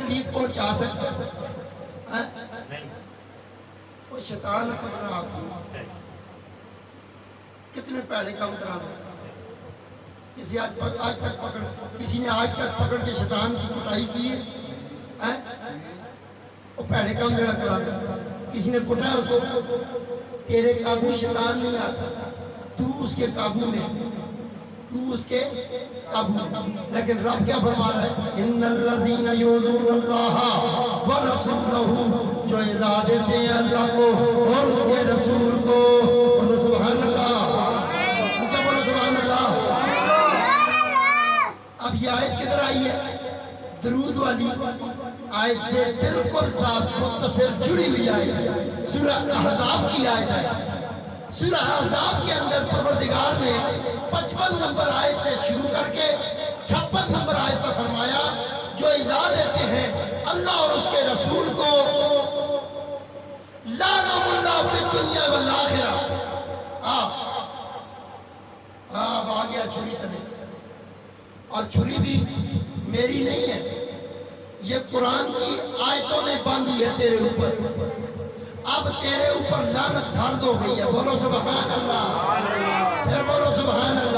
تکلیف پہنچا سکتا ہے؟ وہ شیطان ہے آپ سے کتنے پیڑے کام کرانا ہے. کسی آج تک پکڑ کسی نے آج تک پکڑ کے شیطان کی کٹائی کی ہے؟ وہ پیڑے کام جڑا کراتا ہے. کسی نے کٹا ہے اس کو. تیرے قابو شیطان نہیں آتا, تو اس کے قابو میں, تو اس کے قابو میں. لیکن رب کیا فرما رہا ہے؟ ان الذین یؤذون اللہ ورسولہ, جو ایذا دیتے ہیں اللہ کو اور اس کے رسول کو. بولو سبحان اللہ, اونچا بولو سبحان اللہ. اب یہ آیت کدھر آئی ہے؟ درود والی آیت سے بالکل ساتھ متصل جڑی ہوئی آیت سورہ احزاب کی آیت ہے. سورہ احزاب کے اندر پروردگار نے 55 نمبر آیت سے شروع کر کے 56 نمبر آیت پر فرمایا جو ایذا دیتے ہیں اللہ اور اس کے رسول کو لعنہم اللہ فی الدنیا والآخرہ. اب آ گیا چھری تلے, اور چھری بھی میری نہیں ہے, یہ قرآن کی آیتوں نے باندھی ہے تیرے اوپر. اب تیرے اوپر لعنت فرض ہو گئی ہے. بولو سبحان اللہ, پھر بولو سبحان اللہ.